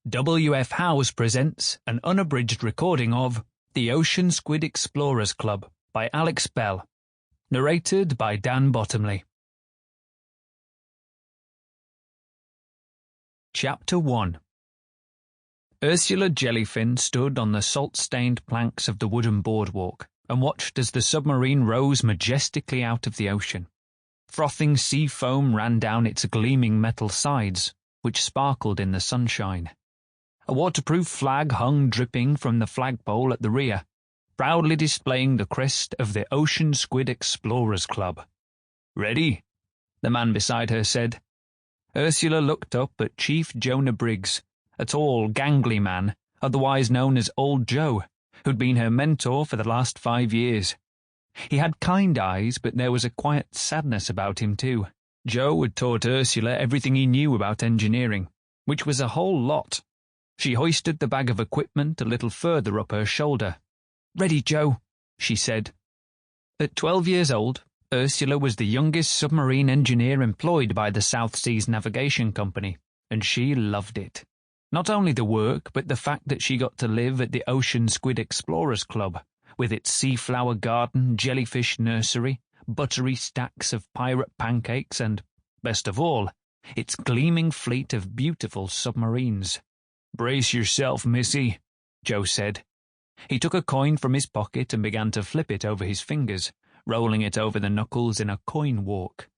W.F. Howes presents an unabridged recording of The Ocean Squid Explorers Club by Alex Bell, narrated by Dan Bottomley. Chapter 1. Ursula Jellyfin stood on the salt-stained planks of the wooden boardwalk and watched as the submarine rose majestically out of the ocean. Frothing sea foam ran down its gleaming metal sides, which sparkled in the sunshine. A waterproof flag hung dripping from the flagpole at the rear, proudly displaying the crest of the Ocean Squid Explorers Club. "Ready?" the man beside her said. Ursula looked up at Chief Jonah Briggs, a tall, gangly man, otherwise known as Old Joe, who'd been her mentor for the last 5 years. He had kind eyes, but there was a quiet sadness about him too. Joe had taught Ursula everything he knew about engineering, which was a whole lot. She hoisted the bag of equipment a little further up her shoulder. "Ready, Joe," she said. At 12 years old, Ursula was the youngest submarine engineer employed by the South Seas Navigation Company, and she loved it. Not only the work, but the fact that she got to live at the Ocean Squid Explorers Club, with its sea-flower garden, jellyfish nursery, buttery stacks of pirate pancakes, and, best of all, its gleaming fleet of beautiful submarines. "Brace yourself, missy," Joe said. He took a coin from his pocket and began to flip it over his fingers, rolling it over the knuckles in a coin walk.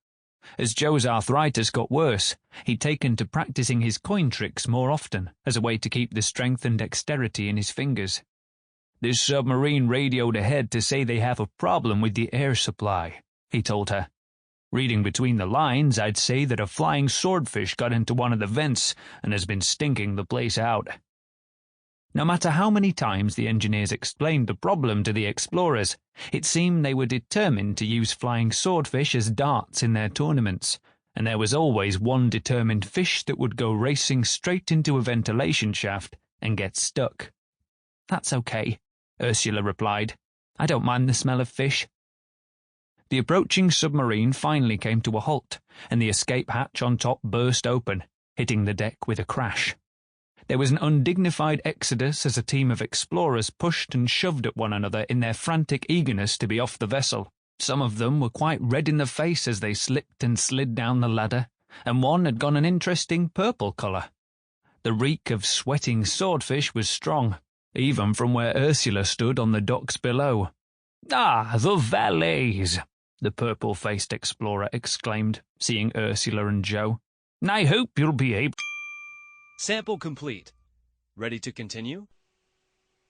As Joe's arthritis got worse, he'd taken to practicing his coin tricks more often as a way to keep the strength and dexterity in his fingers. "This submarine radioed ahead to say they have a problem with the air supply," he told her. "Reading between the lines, I'd say that a flying swordfish got into one of the vents and has been stinking the place out." No matter how many times the engineers explained the problem to the explorers, it seemed they were determined to use flying swordfish as darts in their tournaments, and there was always one determined fish that would go racing straight into a ventilation shaft and get stuck. "That's okay," Ursula replied. "I don't mind the smell of fish." The approaching submarine finally came to a halt, and the escape hatch on top burst open, hitting the deck with a crash. There was an undignified exodus as a team of explorers pushed and shoved at one another in their frantic eagerness to be off the vessel. Some of them were quite red in the face as they slipped and slid down the ladder, and one had gone an interesting purple colour. The reek of sweating swordfish was strong, even from where Ursula stood on the docks below. "Ah, the valets!" the purple-faced explorer exclaimed, seeing Ursula and Joe. "I hope you'll be able—" Sample complete. Ready to continue?